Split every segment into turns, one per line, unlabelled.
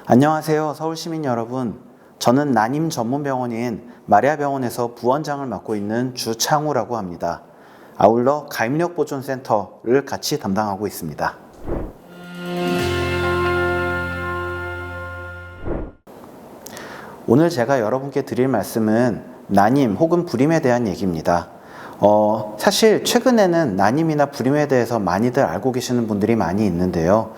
안녕하세요. 서울시민 여러분. 저는 난임 전문병원인 마리아병원에서 부원장을 맡고 있는 주창우라고 합니다. 아울러 가입력보존센터를 같이 담당하고 있습니다. 오늘 제가 여러분께 드릴 말씀은 난임 혹은 불임에 대한 얘기입니다. 사실 최근에는 난임이나 불임에 대해서 많이들 알고 계시는 분들이 많이 있는데요.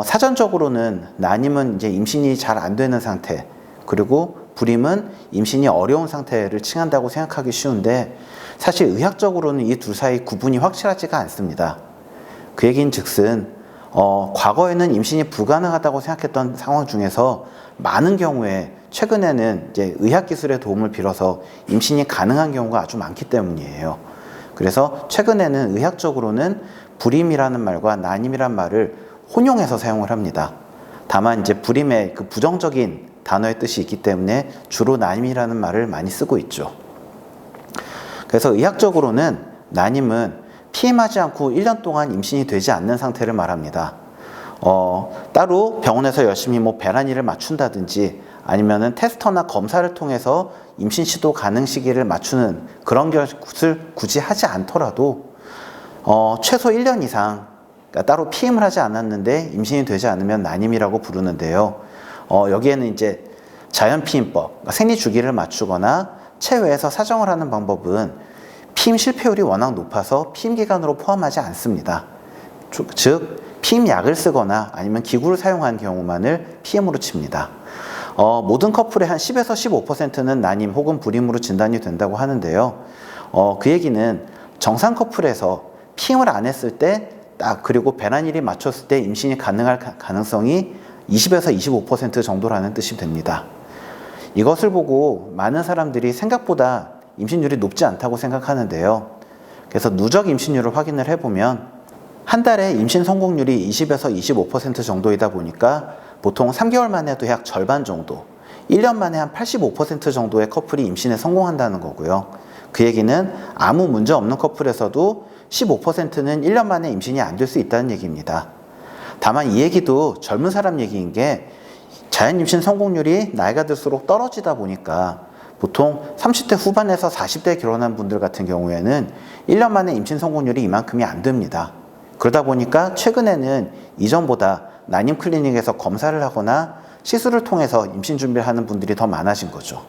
사전적으로는 난임은 이제 임신이 잘 안 되는 상태, 그리고 불임은 임신이 어려운 상태를 칭한다고 생각하기 쉬운데, 사실 의학적으로는 이 둘 사이 구분이 확실하지가 않습니다. 그 얘기인즉슨 과거에는 임신이 불가능하다고 생각했던 상황 중에서 많은 경우에 최근에는 이제 의학기술의 도움을 빌어서 임신이 가능한 경우가 아주 많기 때문이에요. 그래서 최근에는 의학적으로는 불임이라는 말과 난임이란 말을 혼용해서 사용을 합니다. 다만 이제 불임의 그 부정적인 단어의 뜻이 있기 때문에 주로 난임이라는 말을 많이 쓰고 있죠. 그래서 의학적으로는 난임은 피임하지 않고 1년 동안 임신이 되지 않는 상태를 말합니다. 따로 병원에서 열심히 배란위를 맞춘다든지 아니면은 테스터나 검사를 통해서 임신 시도 가능 시기를 맞추는 그런 것을 굳이 하지 않더라도 최소 1년 이상, 그러니까 따로 피임을 하지 않았는데 임신이 되지 않으면 난임이라고 부르는데요. 여기에는 이제 자연피임법, 그러니까 생리 주기를 맞추거나 체외에서 사정을 하는 방법은 피임 실패율이 워낙 높아서 피임 기간으로 포함하지 않습니다. 즉 피임약을 쓰거나 아니면 기구를 사용한 경우만을 피임으로 칩니다. 모든 커플의 한 10에서 15%는 난임 혹은 불임으로 진단이 된다고 하는데요. 그 얘기는 정상 커플에서 피임을 안 했을 때 그리고 배란일이 맞췄을 때 임신이 가능할 가능성이 20에서 25% 정도라는 뜻이 됩니다. 이것을 보고 많은 사람들이 생각보다 임신율이 높지 않다고 생각하는데요. 그래서 누적 임신율을 확인을 해보면 한 달에 임신 성공률이 20에서 25% 정도이다 보니까 보통 3개월 만에도 약 절반 정도, 1년 만에 한 85% 정도의 커플이 임신에 성공한다는 거고요. 그 얘기는 아무 문제 없는 커플에서도 15%는 1년 만에 임신이 안 될 수 있다는 얘기입니다. 다만 이 얘기도 젊은 사람 얘기인 게 자연 임신 성공률이 나이가 들수록 떨어지다 보니까 보통 30대 후반에서 40대에 결혼한 분들 같은 경우에는 1년 만에 임신 성공률이 이만큼이 안 됩니다. 그러다 보니까 최근에는 이전보다 난임 클리닉에서 검사를 하거나 시술을 통해서 임신 준비를 하는 분들이 더 많아진 거죠.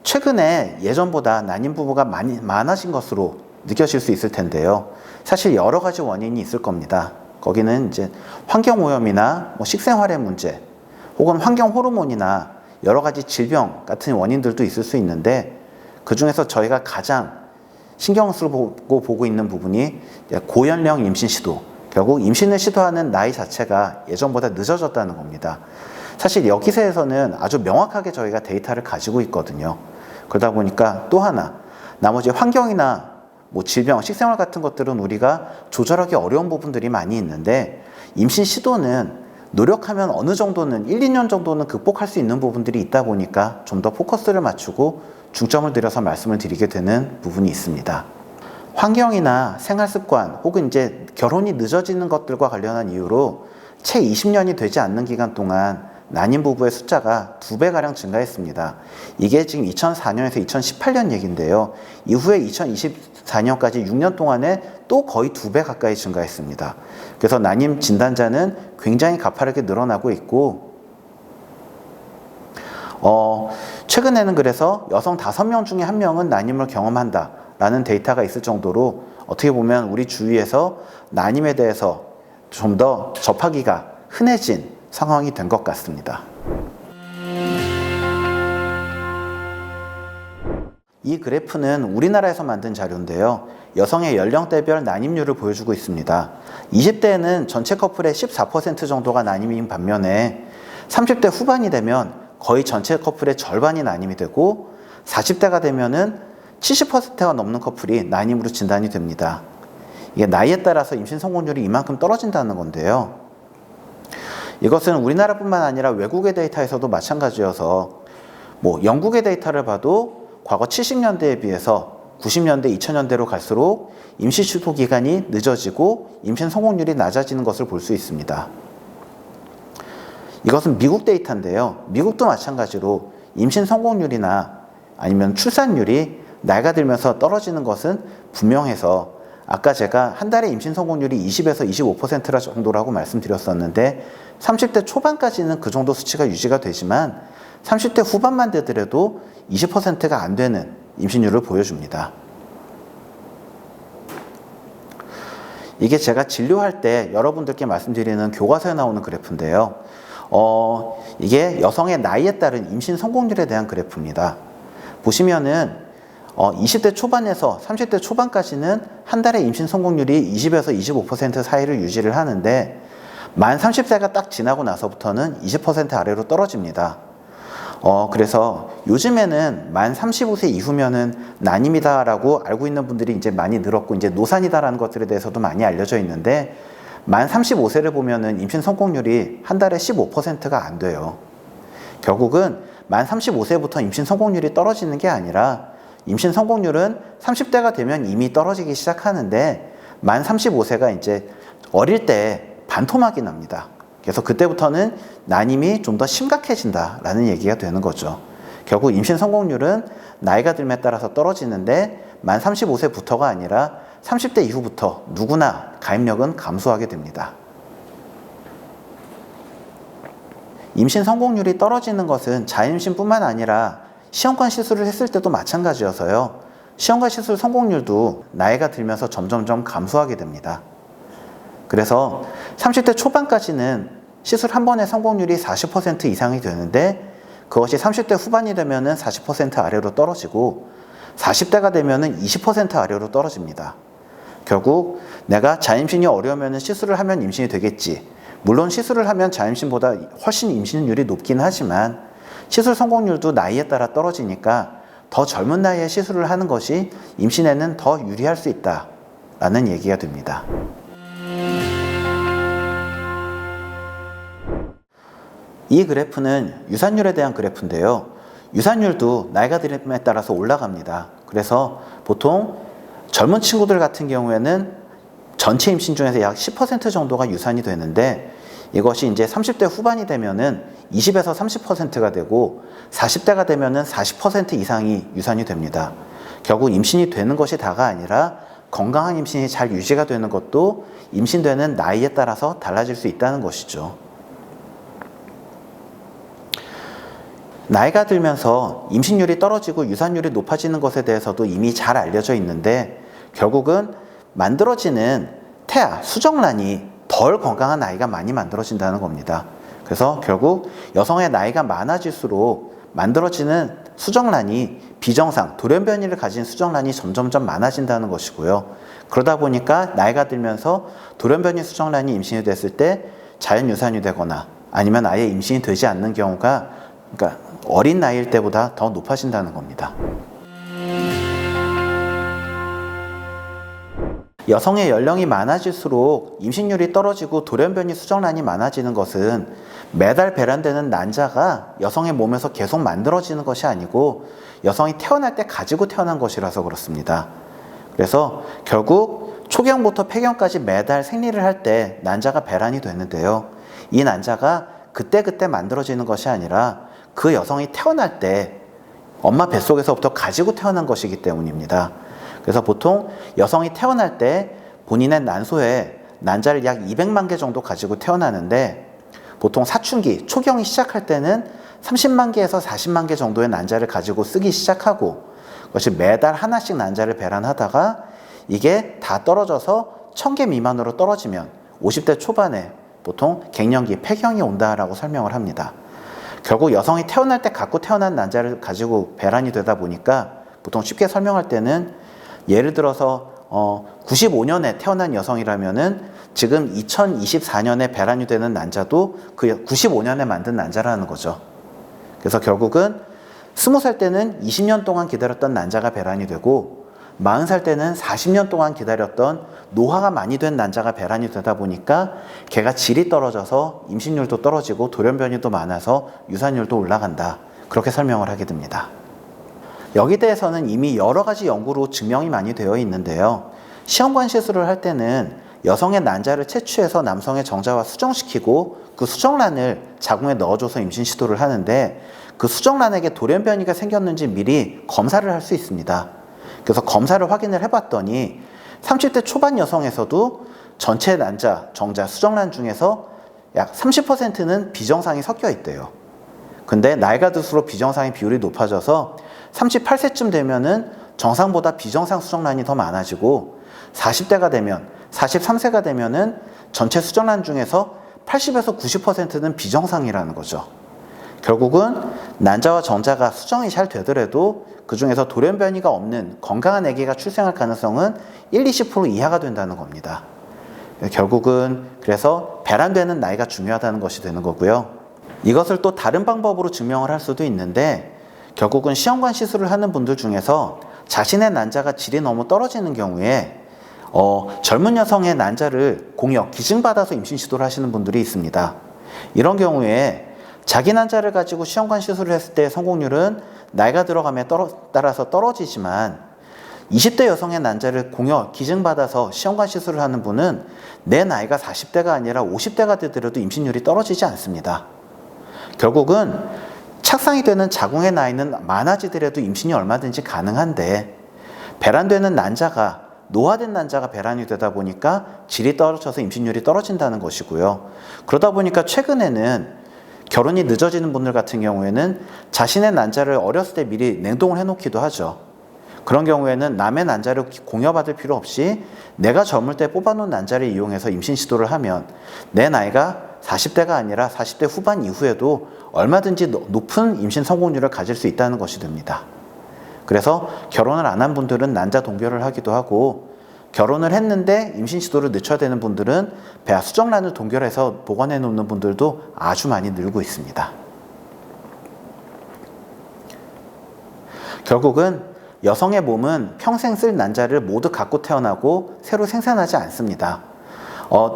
최근에 예전보다 난임 부부가 많아진 것으로 느껴질 수 있을 텐데요. 사실 여러 가지 원인이 있을 겁니다. 거기는 이제 환경오염이나 식생활의 문제, 혹은 환경 호르몬이나 여러 가지 질병 같은 원인들도 있을 수 있는데, 그 중에서 저희가 가장 신경을 쓰고 보고 있는 부분이 고연령 임신 시도, 결국 임신을 시도하는 나이 자체가 예전보다 늦어졌다는 겁니다. 사실 여기서에서는 아주 명확하게 저희가 데이터를 가지고 있거든요. 그러다 보니까 또 하나, 나머지 환경이나 질병, 식생활 같은 것들은 우리가 조절하기 어려운 부분들이 많이 있는데, 임신 시도는 노력하면 어느 정도는 1, 2년 정도는 극복할 수 있는 부분들이 있다 보니까 좀 더 포커스를 맞추고 중점을 들여서 말씀을 드리게 되는 부분이 있습니다. 환경이나 생활습관 혹은 이제 결혼이 늦어지는 것들과 관련한 이유로 채 20년이 되지 않는 기간 동안 난임 부부의 숫자가 2배가량 증가했습니다. 이게 지금 2004년에서 2018년 얘기인데요. 이후에 2024년까지 6년 동안에 또 거의 2배 가까이 증가했습니다. 그래서 난임 진단자는 굉장히 가파르게 늘어나고 있고, 최근에는 그래서 여성 5명 중에 1명은 난임을 경험한다라는 데이터가 있을 정도로 어떻게 보면 우리 주위에서 난임에 대해서 좀 더 접하기가 흔해진 상황이 된 것 같습니다. 이 그래프는 우리나라에서 만든 자료인데요. 여성의 연령대별 난임률을 보여주고 있습니다. 20대에는 전체 커플의 14% 정도가 난임인 반면에 30대 후반이 되면 거의 전체 커플의 절반이 난임이 되고, 40대가 되면은 70%가 넘는 커플이 난임으로 진단이 됩니다. 이게 나이에 따라서 임신 성공률이 이만큼 떨어진다는 건데요. 이것은 우리나라뿐만 아니라 외국의 데이터에서도 마찬가지여서 영국의 데이터를 봐도 과거 70년대에 비해서 90년대, 2000년대로 갈수록 임시 시도 기간이 늦어지고 임신 성공률이 낮아지는 것을 볼 수 있습니다. 이것은 미국 데이터인데요. 미국도 마찬가지로 임신 성공률이나 아니면 출산율이 나이가 들면서 떨어지는 것은 분명해서 아까 제가 한 달에 임신 성공률이 20에서 25% 정도라고 말씀드렸었는데 30대 초반까지는 그 정도 수치가 유지가 되지만 30대 후반만 되더라도 20%가 안 되는 임신율을 보여줍니다. 이게 제가 진료할 때 여러분들께 말씀드리는 교과서에 나오는 그래프인데요. 이게 여성의 나이에 따른 임신 성공률에 대한 그래프입니다. 보시면은 20대 초반에서 30대 초반까지는 한 달에 임신 성공률이 20에서 25% 사이를 유지를 하는데 만 30세가 딱 지나고 나서부터는 20% 아래로 떨어집니다. 그래서 요즘에는 만 35세 이후면은 난임이다라고 알고 있는 분들이 이제 많이 늘었고 이제 노산이다라는 것들에 대해서도 많이 알려져 있는데 만 35세를 보면은 임신 성공률이 한 달에 15%가 안 돼요. 결국은 만 35세부터 임신 성공률이 떨어지는 게 아니라 임신 성공률은 30대가 되면 이미 떨어지기 시작하는데 만 35세가 이제 어릴 때 반토막이 납니다. 그래서 그때부터는 난임이 좀 더 심각해진다라는 얘기가 되는 거죠. 결국 임신 성공률은 나이가 들에 따라서 떨어지는데 만 35세부터가 아니라 30대 이후부터 누구나 가입력은 감소하게 됩니다. 임신 성공률이 떨어지는 것은 자임신뿐만 아니라 시험관 시술을 했을 때도 마찬가지여서요. 시험관 시술 성공률도 나이가 들면서 점점점 감소하게 됩니다. 그래서 30대 초반까지는 시술 한 번의 성공률이 40% 이상이 되는데 그것이 30대 후반이 되면은 40% 아래로 떨어지고 40대가 되면은 20% 아래로 떨어집니다. 결국 내가 자임신이 어려우면 시술을 하면 임신이 되겠지. 물론 시술을 하면 자임신보다 훨씬 임신율이 높긴 하지만 시술 성공률도 나이에 따라 떨어지니까 더 젊은 나이에 시술을 하는 것이 임신에는 더 유리할 수 있다라는 얘기가 됩니다. 이 그래프는 유산율에 대한 그래프인데요. 유산율도 나이가 들음에 따라서 올라갑니다. 그래서 보통 젊은 친구들 같은 경우에는 전체 임신 중에서 약 10% 정도가 유산이 되는데 이것이 이제 30대 후반이 되면은 20에서 30%가 되고 40대가 되면은 40% 이상이 유산이 됩니다. 결국 임신이 되는 것이 다가 아니라 건강한 임신이 잘 유지가 되는 것도 임신되는 나이에 따라서 달라질 수 있다는 것이죠. 나이가 들면서 임신율이 떨어지고 유산율이 높아지는 것에 대해서도 이미 잘 알려져 있는데 결국은 만들어지는 태아, 수정란이 덜 건강한 아이가 많이 만들어진다는 겁니다. 그래서 결국 여성의 나이가 많아질수록 만들어지는 수정란이 비정상, 돌연변이를 가진 수정란이 점점점 많아진다는 것이고요. 그러다 보니까 나이가 들면서 돌연변이 수정란이 임신이 됐을 때 자연유산이 되거나 아니면 아예 임신이 되지 않는 경우가 그러니까 어린 나이일 때보다 더 높아진다는 겁니다. 여성의 연령이 많아질수록 임신율이 떨어지고 돌연변이 수정란이 많아지는 것은 매달 배란되는 난자가 여성의 몸에서 계속 만들어지는 것이 아니고 여성이 태어날 때 가지고 태어난 것이라서 그렇습니다. 그래서 결국 초경부터 폐경까지 매달 생리를 할 때 난자가 배란이 되는데요. 이 난자가 그때그때 만들어지는 것이 아니라 그 여성이 태어날 때 엄마 뱃속에서부터 가지고 태어난 것이기 때문입니다. 그래서 보통 여성이 태어날 때 본인의 난소에 난자를 약 200만 개 정도 가지고 태어나는데 보통 사춘기, 초경이 시작할 때는 30만 개에서 40만 개 정도의 난자를 가지고 쓰기 시작하고 그것이 매달 하나씩 난자를 배란하다가 이게 다 떨어져서 1000개 미만으로 떨어지면 50대 초반에 보통 갱년기, 폐경이 온다라고 설명을 합니다. 결국 여성이 태어날 때 갖고 태어난 난자를 가지고 배란이 되다 보니까 보통 쉽게 설명할 때는 예를 들어서 95년에 태어난 여성이라면은 지금 2024년에 배란이 되는 난자도 그 95년에 만든 난자라는 거죠. 그래서 결국은 20살 때는 20년 동안 기다렸던 난자가 배란이 되고 40살 때는 40년 동안 기다렸던 노화가 많이 된 난자가 배란이 되다 보니까 걔가 질이 떨어져서 임신율도 떨어지고 돌연변이도 많아서 유산율도 올라간다. 그렇게 설명을 하게 됩니다. 여기 대해서는 이미 여러 가지 연구로 증명이 많이 되어 있는데요. 시험관 시술을 할 때는 여성의 난자를 채취해서 남성의 정자와 수정시키고 그 수정란을 자궁에 넣어줘서 임신 시도를 하는데 그 수정란에게 돌연변이가 생겼는지 미리 검사를 할 수 있습니다. 그래서 검사를 확인을 해봤더니 30대 초반 여성에서도 전체 난자, 정자, 수정란 중에서 약 30%는 비정상이 섞여 있대요. 근데 나이가 들수록 비정상의 비율이 높아져서 38세쯤 되면은 정상보다 비정상 수정란이 더 많아지고 40대가 되면 43세가 되면은 전체 수정란 중에서 80에서 90%는 비정상이라는 거죠. 결국은 난자와 정자가 수정이 잘 되더라도 그 중에서 돌연변이가 없는 건강한 아기가 출생할 가능성은 1-20% 이하가 된다는 겁니다. 결국은 그래서 배란되는 나이가 중요하다는 것이 되는 거고요. 이것을 또 다른 방법으로 증명을 할 수도 있는데 결국은 시험관 시술을 하는 분들 중에서 자신의 난자가 질이 너무 떨어지는 경우에 젊은 여성의 난자를 공여, 기증받아서 임신 시도를 하시는 분들이 있습니다. 이런 경우에 자기 난자를 가지고 시험관 시술을 했을 때 성공률은 나이가 들어감에 따라서 떨어지지만 20대 여성의 난자를 공여, 기증받아서 시험관 시술을 하는 분은 내 나이가 40대가 아니라 50대가 되더라도 임신율이 떨어지지 않습니다. 결국은 착상이 되는 자궁의 나이는 많아지더라도 임신이 얼마든지 가능한데 배란되는 난자가 노화된 난자가 배란이 되다 보니까 질이 떨어져서 임신율이 떨어진다는 것이고요. 그러다 보니까 최근에는 결혼이 늦어지는 분들 같은 경우에는 자신의 난자를 어렸을 때 미리 냉동을 해놓기도 하죠. 그런 경우에는 남의 난자를 공여받을 필요 없이 내가 젊을 때 뽑아놓은 난자를 이용해서 임신 시도를 하면 내 나이가 40대가 아니라 40대 후반 이후에도 얼마든지 높은 임신 성공률을 가질 수 있다는 것이 됩니다. 그래서 결혼을 안 한 분들은 난자 동결을 하기도 하고 결혼을 했는데 임신 시도를 늦춰야 되는 분들은 배아 수정란을 동결해서 보관해 놓는 분들도 아주 많이 늘고 있습니다. 결국은 여성의 몸은 평생 쓸 난자를 모두 갖고 태어나고 새로 생산하지 않습니다.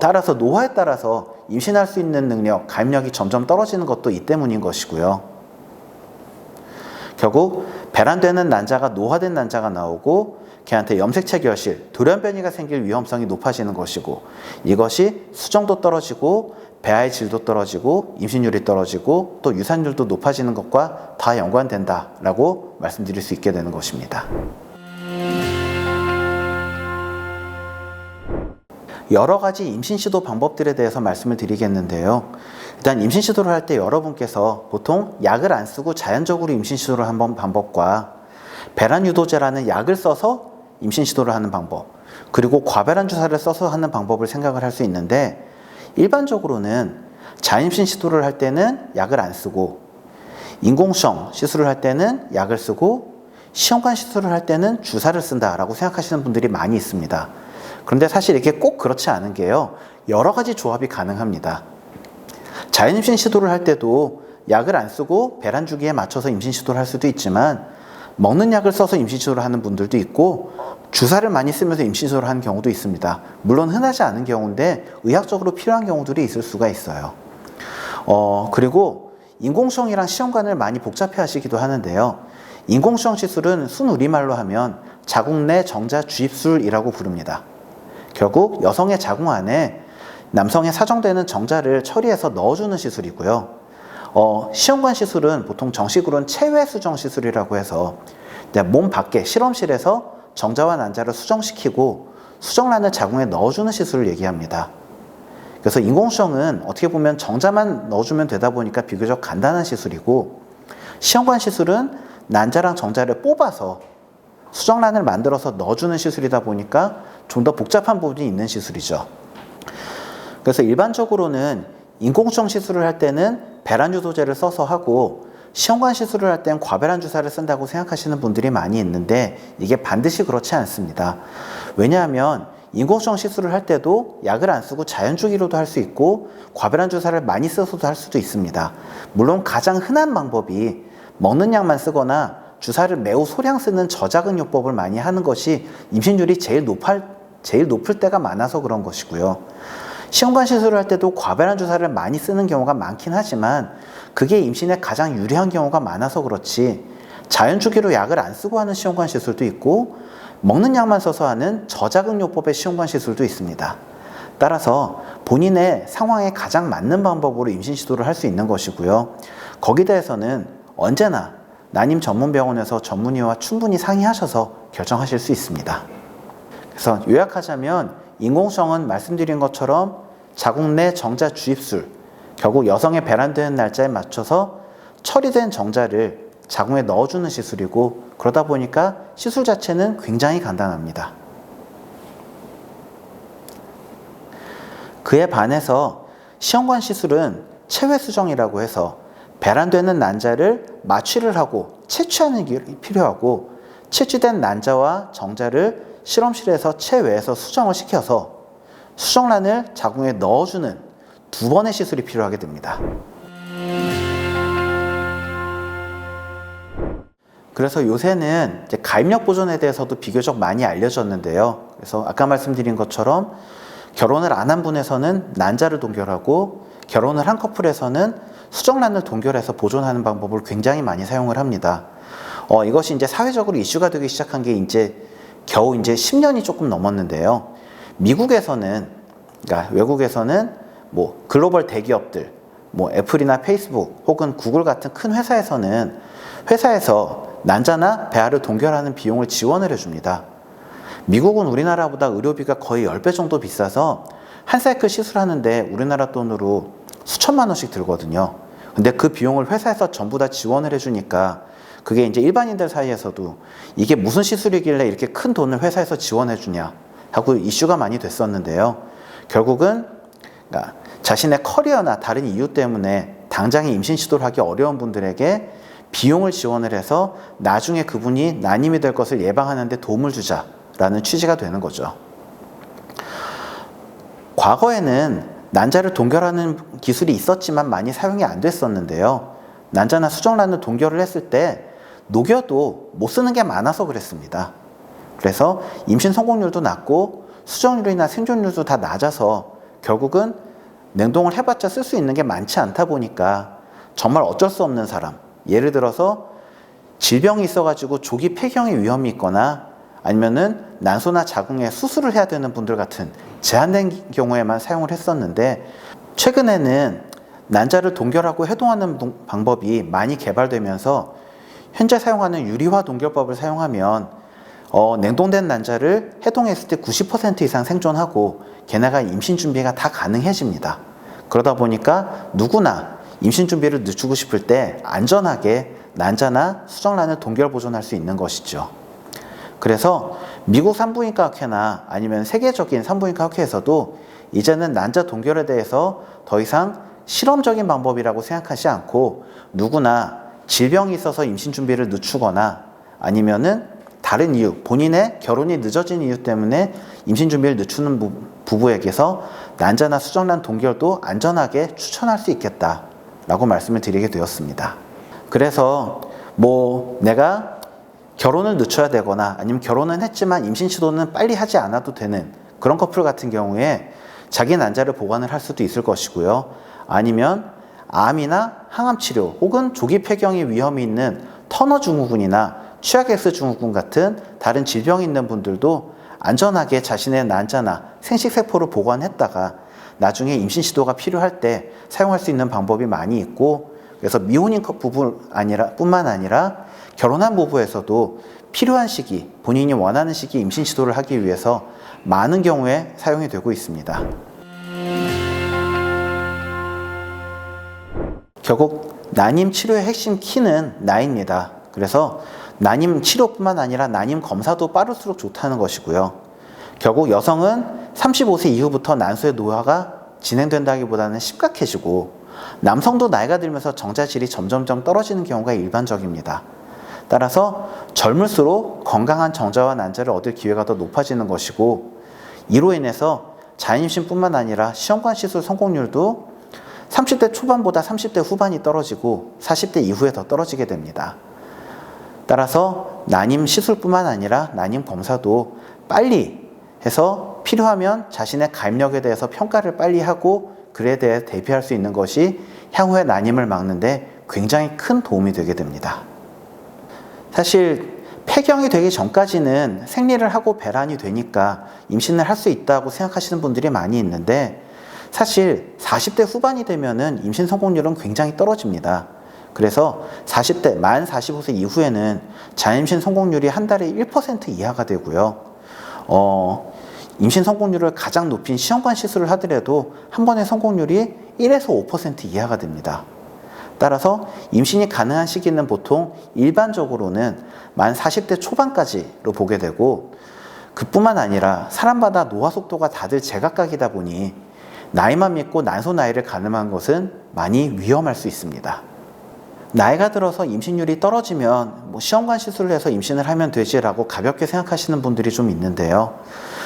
따라서 노화에 따라서 임신할 수 있는 능력, 가입력이 점점 떨어지는 것도 이 때문인 것이고요. 결국 배란되는 난자가 노화된 난자가 나오고 걔한테 염색체 결실, 돌연변이가 생길 위험성이 높아지는 것이고 이것이 수정도 떨어지고 배아의 질도 떨어지고 임신율이 떨어지고 또 유산율도 높아지는 것과 다 연관된다라고 말씀드릴 수 있게 되는 것입니다. 여러 가지 임신 시도 방법들에 대해서 말씀을 드리겠는데요. 일단 임신 시도를 할 때 여러분께서 보통 약을 안 쓰고 자연적으로 임신 시도를 하는 방법과 배란 유도제라는 약을 써서 임신 시도를 하는 방법, 그리고 과배란 주사를 써서 하는 방법을 생각을 할 수 있는데 일반적으로는 자임신 시도를 할 때는 약을 안 쓰고 인공수정 시술을 할 때는 약을 쓰고 시험관 시술을 할 때는 주사를 쓴다라고 생각하시는 분들이 많이 있습니다. 그런데 사실 이게 꼭 그렇지 않은 게요. 여러 가지 조합이 가능합니다. 자연임신 시도를 할 때도 약을 안 쓰고 배란 주기에 맞춰서 임신 시도를 할 수도 있지만 먹는 약을 써서 임신 시도를 하는 분들도 있고 주사를 많이 쓰면서 임신 시도를 하는 경우도 있습니다. 물론 흔하지 않은 경우인데 의학적으로 필요한 경우들이 있을 수가 있어요. 그리고 인공수정이랑 시험관을 많이 복잡해 하시기도 하는데요. 인공수정 시술은 순우리말로 하면 자궁 내 정자 주입술이라고 부릅니다. 결국 여성의 자궁 안에 남성의 사정되는 정자를 처리해서 넣어주는 시술이고요. 시험관 시술은 보통 정식으로는 체외 수정 시술이라고 해서 몸 밖에 실험실에서 정자와 난자를 수정시키고 수정란을 자궁에 넣어주는 시술을 얘기합니다. 그래서 인공수정은 어떻게 보면 정자만 넣어주면 되다 보니까 비교적 간단한 시술이고 시험관 시술은 난자랑 정자를 뽑아서 수정란을 만들어서 넣어주는 시술이다 보니까 좀 더 복잡한 부분이 있는 시술이죠. 그래서 일반적으로는 인공수정 시술을 할 때는 배란 유도제를 써서 하고 시험관 시술을 할 때는 과배란 주사를 쓴다고 생각하시는 분들이 많이 있는데 이게 반드시 그렇지 않습니다. 왜냐하면 인공수정 시술을 할 때도 약을 안 쓰고 자연주기로도 할 수 있고 과배란 주사를 많이 써서도 할 수도 있습니다. 물론 가장 흔한 방법이 먹는 약만 쓰거나 주사를 매우 소량 쓰는 저자극요법을 많이 하는 것이 임신율이 제일 높을 때가 많아서 그런 것이고요. 시험관 시술을 할 때도 과배란 주사를 많이 쓰는 경우가 많긴 하지만 그게 임신에 가장 유리한 경우가 많아서 그렇지 자연주기로 약을 안 쓰고 하는 시험관 시술도 있고 먹는 약만 써서 하는 저자극요법의 시험관 시술도 있습니다. 따라서 본인의 상황에 가장 맞는 방법으로 임신 시도를 할 수 있는 것이고요. 거기에 대해서는 언제나 난임 전문병원에서 전문의와 충분히 상의하셔서 결정하실 수 있습니다. 그래서 요약하자면 인공수정은 말씀드린 것처럼 자궁 내 정자 주입술, 결국 여성의 배란되는 날짜에 맞춰서 처리된 정자를 자궁에 넣어주는 시술이고, 그러다 보니까 시술 자체는 굉장히 간단합니다. 그에 반해서 시험관 시술은 체외 수정이라고 해서 배란되는 난자를 마취를 하고 채취하는 게 필요하고, 채취된 난자와 정자를 실험실에서 체외에서 수정을 시켜서 수정란을 자궁에 넣어주는 2번의 시술이 필요하게 됩니다. 그래서 요새는 이제 가입력 보존에 대해서도 비교적 많이 알려졌는데요. 그래서 아까 말씀드린 것처럼 결혼을 안 한 분에서는 난자를 동결하고, 결혼을 한 커플에서는 수정란을 동결해서 보존하는 방법을 굉장히 많이 사용을 합니다. 이것이 이제 사회적으로 이슈가 되기 시작한 게 겨우 10년이 조금 넘었는데요. 미국에서는, 그러니까 외국에서는 뭐 글로벌 대기업들, 뭐 애플이나 페이스북 혹은 구글 같은 큰 회사에서는 회사에서 난자나 배아를 동결하는 비용을 지원을 해줍니다. 미국은 우리나라보다 의료비가 거의 10배 정도 비싸서 한 사이클 시술하는데 우리나라 돈으로 수천만 원씩 들거든요. 근데 그 비용을 회사에서 전부 다 지원을 해주니까 그게 이제 일반인들 사이에서도 이게 무슨 시술이길래 이렇게 큰 돈을 회사에서 지원해주냐 하고 이슈가 많이 됐었는데요. 결국은 그러니까 자신의 커리어나 다른 이유 때문에 당장에 임신 시도를 하기 어려운 분들에게 비용을 지원을 해서 나중에 그분이 난임이 될 것을 예방하는 데 도움을 주자라는 취지가 되는 거죠. 과거에는 난자를 동결하는 기술이 있었지만 많이 사용이 안 됐었는데요. 난자나 수정란을 동결을 했을 때 녹여도 못 쓰는 게 많아서 그랬습니다. 그래서 임신 성공률도 낮고 수정률이나 생존율도 다 낮아서 결국은 냉동을 해봤자 쓸 수 있는 게 많지 않다 보니까 정말 어쩔 수 없는 사람, 예를 들어서 질병이 있어가지고 조기 폐경의 위험이 있거나 아니면은 난소나 자궁에 수술을 해야 되는 분들 같은 제한된 경우에만 사용을 했었는데, 최근에는 난자를 동결하고 해동하는 방법이 많이 개발되면서 현재 사용하는 유리화 동결법을 사용하면 냉동된 난자를 해동했을 때 90% 이상 생존하고 걔네가 임신 준비가 다 가능해집니다. 그러다 보니까 누구나 임신 준비를 늦추고 싶을 때 안전하게 난자나 수정란을 동결 보존할 수 있는 것이죠. 그래서 미국 산부인과 학회나 아니면 세계적인 산부인과 학회에서도 이제는 난자 동결에 대해서 더 이상 실험적인 방법이라고 생각하지 않고 누구나 질병이 있어서 임신 준비를 늦추거나 아니면은 다른 이유, 본인의 결혼이 늦어진 이유 때문에 임신 준비를 늦추는 부부에게서 난자나 수정란 동결도 안전하게 추천할 수 있겠다라고 말씀을 드리게 되었습니다. 그래서 뭐 내가 결혼을 늦춰야 되거나 아니면 결혼은 했지만 임신 시도는 빨리 하지 않아도 되는 그런 커플 같은 경우에 자기 난자를 보관을 할 수도 있을 것이고요. 아니면 암이나 항암 치료 혹은 조기 폐경의 위험이 있는 터너 증후군이나 취약X 증후군 같은 다른 질병이 있는 분들도 안전하게 자신의 난자나 생식세포를 보관했다가 나중에 임신 시도가 필요할 때 사용할 수 있는 방법이 많이 있고, 그래서 미혼인 뿐만 아니라 결혼한 부부에서도 필요한 시기, 본인이 원하는 시기 임신 시도를 하기 위해서 많은 경우에 사용이 되고 있습니다. 결국 난임 치료의 핵심 키는 나이입니다. 그래서 난임 치료뿐만 아니라 난임 검사도 빠를수록 좋다는 것이고요. 결국 여성은 35세 이후부터 난소의 노화가 진행된다기보다는 심각해지고, 남성도 나이가 들면서 정자질이 점점점 떨어지는 경우가 일반적입니다. 따라서 젊을수록 건강한 정자와 난자를 얻을 기회가 더 높아지는 것이고, 이로 인해서 자연임신뿐만 아니라 시험관 시술 성공률도 30대 초반보다 30대 후반이 떨어지고 40대 이후에 더 떨어지게 됩니다. 따라서 난임 시술뿐만 아니라 난임 검사도 빨리 해서 필요하면 자신의 가입력에 대해서 평가를 빨리 하고 그에 대해 대비할 수 있는 것이 향후에 난임을 막는 데 굉장히 큰 도움이 되게 됩니다. 사실 폐경이 되기 전까지는 생리를 하고 배란이 되니까 임신을 할 수 있다고 생각하시는 분들이 많이 있는데, 사실 40대 후반이 되면은 임신 성공률은 굉장히 떨어집니다. 그래서 40대, 만 45세 이후에는 자임신 성공률이 한 달에 1% 이하가 되고요. 임신 성공률을 가장 높인 시험관 시술을 하더라도 한 번의 성공률이 1에서 5% 이하가 됩니다. 따라서 임신이 가능한 시기는 보통 일반적으로는 만 40대 초반까지로 보게 되고, 그뿐만 아니라 사람마다 노화 속도가 다들 제각각이다 보니 나이만 믿고 난소 나이를 가늠한 것은 많이 위험할 수 있습니다. 나이가 들어서 임신율이 떨어지면 시험관 시술을 해서 임신을 하면 되지라고 가볍게 생각하시는 분들이 좀 있는데요.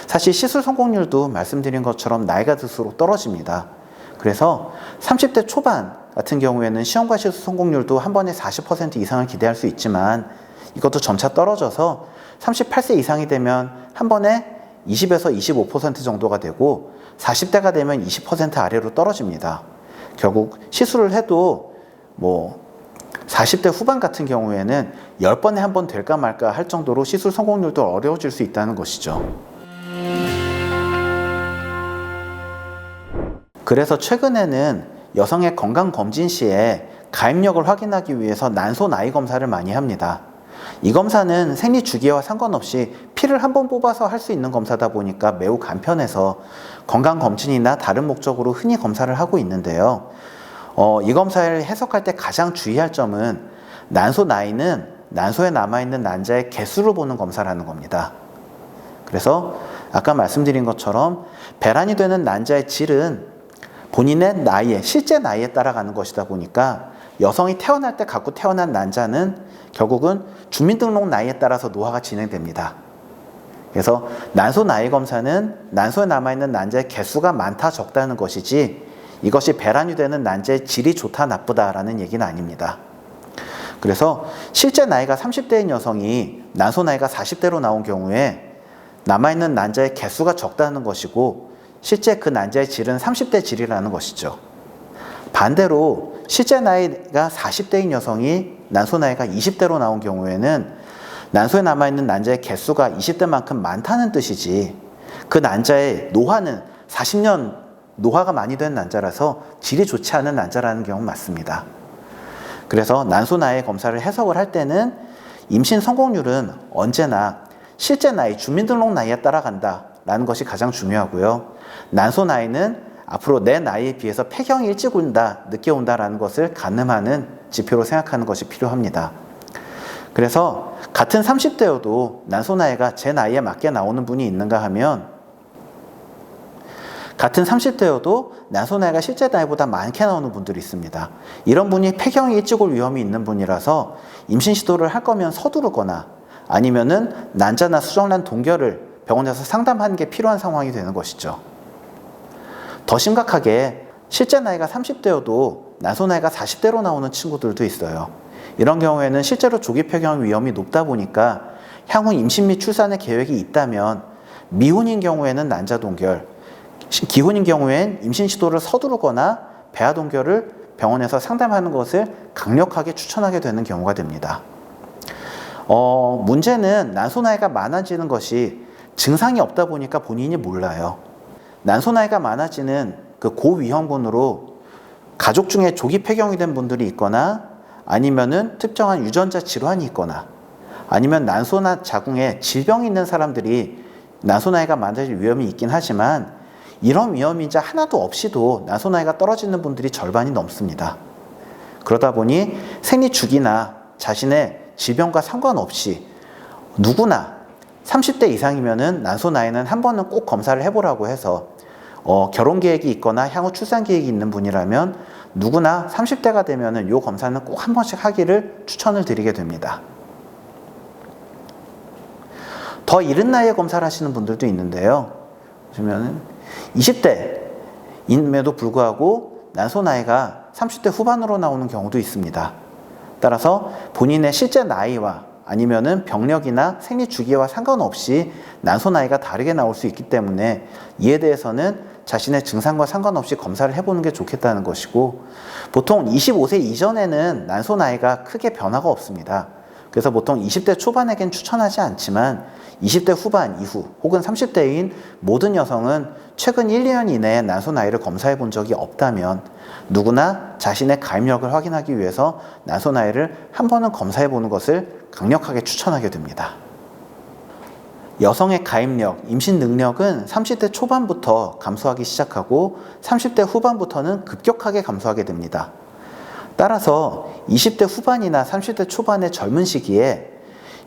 사실 시술 성공률도 말씀드린 것처럼 나이가 들수록 떨어집니다. 그래서 30대 초반 같은 경우에는 시험관 시술 성공률도 한 번에 40% 이상을 기대할 수 있지만, 이것도 점차 떨어져서 38세 이상이 되면 한 번에 20에서 25% 정도가 되고, 40대가 되면 20% 아래로 떨어집니다. 결국 시술을 해도 40대 후반 같은 경우에는 10번에 한 번 될까 말까 할 정도로 시술 성공률도 어려워질 수 있다는 것이죠. 그래서 최근에는 여성의 건강검진 시에 가입력을 확인하기 위해서 난소 나이 검사를 많이 합니다. 이 검사는 생리 주기와 상관없이 피를 한 번 뽑아서 할 수 있는 검사다 보니까 매우 간편해서 건강검진이나 다른 목적으로 흔히 검사를 하고 있는데요. 이 검사를 해석할 때 가장 주의할 점은 난소 나이는 난소에 남아있는 난자의 개수를 보는 검사라는 겁니다. 그래서 아까 말씀드린 것처럼 배란이 되는 난자의 질은 본인의 나이에, 실제 나이에 따라가는 것이다 보니까 여성이 태어날 때 갖고 태어난 난자는 결국은 주민등록 나이에 따라서 노화가 진행됩니다. 그래서 난소 나이 검사는 난소에 남아있는 난자의 개수가 많다 적다는 것이지, 이것이 배란이 되는 난자의 질이 좋다 나쁘다라는 얘기는 아닙니다. 그래서 실제 나이가 30대인 여성이 난소 나이가 40대로 나온 경우에 남아있는 난자의 개수가 적다는 것이고, 실제 그 난자의 질은 30대 질이라는 것이죠. 반대로 실제 나이가 40대인 여성이 난소 나이가 20대로 나온 경우에는 난소에 남아있는 난자의 개수가 20대만큼 많다는 뜻이지, 그 난자의 노화는 40년 노화가 많이 된 난자라서 질이 좋지 않은 난자라는 경우는 맞습니다. 그래서 난소 나이 검사를 해석을 할 때는 임신 성공률은 언제나 실제 나이, 주민등록 나이에 따라간다라는 것이 가장 중요하고요. 난소 나이는 앞으로 내 나이에 비해서 폐경이 일찍 온다, 늦게 온다라는 것을 가늠하는 지표로 생각하는 것이 필요합니다. 그래서 같은 30대여도 난소 나이가 제 나이에 맞게 나오는 분이 있는가 하면, 같은 30대여도 난소 나이가 실제 나이보다 많게 나오는 분들이 있습니다. 이런 분이 폐경이 일찍 올 위험이 있는 분이라서 임신 시도를 할 거면 서두르거나 아니면은 난자나 수정란 동결을 병원에서 상담하는 게 필요한 상황이 되는 것이죠. 더 심각하게 실제 나이가 30대여도 난소 나이가 40대로 나오는 친구들도 있어요. 이런 경우에는 실제로 조기 폐경 위험이 높다 보니까 향후 임신 및 출산의 계획이 있다면 미혼인 경우에는 난자 동결, 기혼인 경우엔 임신 시도를 서두르거나 배아 동결을 병원에서 상담하는 것을 강력하게 추천하게 되는 경우가 됩니다. 문제는 난소 나이가 많아지는 것이 증상이 없다 보니까 본인이 몰라요. 난소 나이가 많아지는 그 고위험군으로 가족 중에 조기 폐경이 된 분들이 있거나, 아니면은 특정한 유전자 질환이 있거나, 아니면 난소나 자궁에 질병이 있는 사람들이 난소 나이가 많아질 위험이 있긴 하지만, 이런 위험이 이제 하나도 없이도 난소 나이가 떨어지는 분들이 절반이 넘습니다. 그러다 보니 생리 주기나 자신의 질병과 상관없이 누구나 30대 이상이면은 난소 나이는 한 번은 꼭 검사를 해보라고 해서, 결혼 계획이 있거나 향후 출산 계획이 있는 분이라면 누구나 30대가 되면은 이 검사는 꼭 한 번씩 하기를 추천을 드리게 됩니다. 더 이른 나이에 검사를 하시는 분들도 있는데요. 보시면은 20대임에도 불구하고 난소 나이가 30대 후반으로 나오는 경우도 있습니다. 따라서 본인의 실제 나이와 아니면은 병력이나 생리 주기와 상관없이 난소 나이가 다르게 나올 수 있기 때문에 이에 대해서는 자신의 증상과 상관없이 검사를 해보는 게 좋겠다는 것이고, 보통 25세 이전에는 난소 나이가 크게 변화가 없습니다. 그래서 보통 20대 초반에겐 추천하지 않지만 20대 후반 이후 혹은 30대인 모든 여성은 최근 1, 2년 이내에 난소 나이를 검사해 본 적이 없다면 누구나 자신의 가입력을 확인하기 위해서 난소 나이를 한 번은 검사해 보는 것을 강력하게 추천하게 됩니다. 여성의 가입력, 임신 능력은 30대 초반부터 감소하기 시작하고 30대 후반부터는 급격하게 감소하게 됩니다. 따라서 20대 후반이나 30대 초반의 젊은 시기에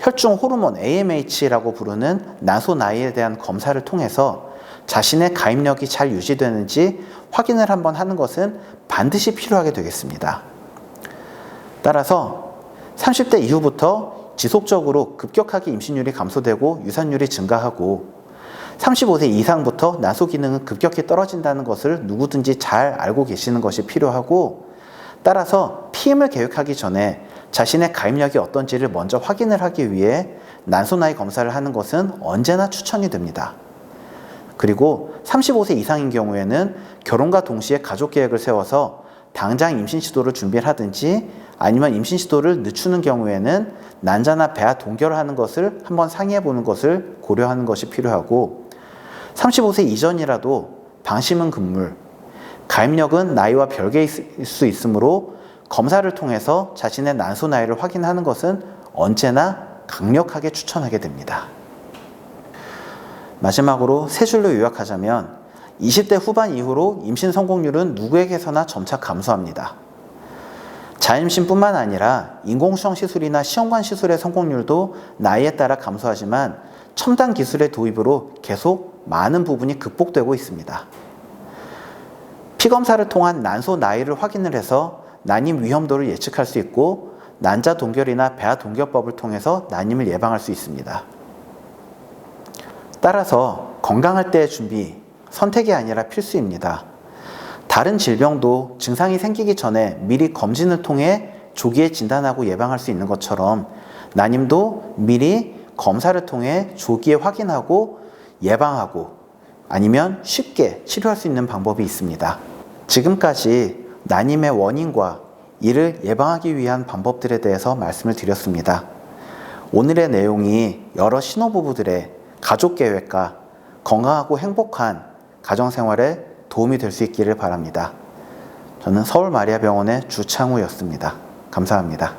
혈중 호르몬 AMH라고 부르는 난소 나이에 대한 검사를 통해서 자신의 가입력이 잘 유지되는지 확인을 한번 하는 것은 반드시 필요하게 되겠습니다. 따라서 30대 이후부터 지속적으로 급격하게 임신율이 감소되고 유산율이 증가하고 35세 이상부터 난소 기능은 급격히 떨어진다는 것을 누구든지 잘 알고 계시는 것이 필요하고, 따라서 피임을 계획하기 전에 자신의 가입력이 어떤지를 먼저 확인을 하기 위해 난소 나이 검사를 하는 것은 언제나 추천이 됩니다. 그리고 35세 이상인 경우에는 결혼과 동시에 가족 계획을 세워서 당장 임신 시도를 준비를 하든지 아니면 임신 시도를 늦추는 경우에는 난자나 배아 동결을 하는 것을 한번 상의해 보는 것을 고려하는 것이 필요하고, 35세 이전이라도 방심은 금물, 가입력은 나이와 별개일 수 있으므로 검사를 통해서 자신의 난소 나이를 확인하는 것은 언제나 강력하게 추천하게 됩니다. 마지막으로 세 줄로 요약하자면 20대 후반 이후로 임신 성공률은 누구에게서나 점차 감소합니다. 자임신뿐만 아니라 인공수정 시술이나 시험관 시술의 성공률도 나이에 따라 감소하지만 첨단 기술의 도입으로 계속 많은 부분이 극복되고 있습니다. 피검사를 통한 난소 나이를 확인을 해서 난임 위험도를 예측할 수 있고 난자 동결이나 배아 동결법을 통해서 난임을 예방할 수 있습니다. 따라서 건강할 때의 준비, 선택이 아니라 필수입니다. 다른 질병도 증상이 생기기 전에 미리 검진을 통해 조기에 진단하고 예방할 수 있는 것처럼 난임도 미리 검사를 통해 조기에 확인하고 예방하고 아니면 쉽게 치료할 수 있는 방법이 있습니다. 지금까지 난임의 원인과 이를 예방하기 위한 방법들에 대해서 말씀을 드렸습니다. 오늘의 내용이 여러 신혼부부들의 가족계획과 건강하고 행복한 가정생활에 도움이 될 수 있기를 바랍니다. 저는 서울마리아병원의 주창우였습니다. 감사합니다.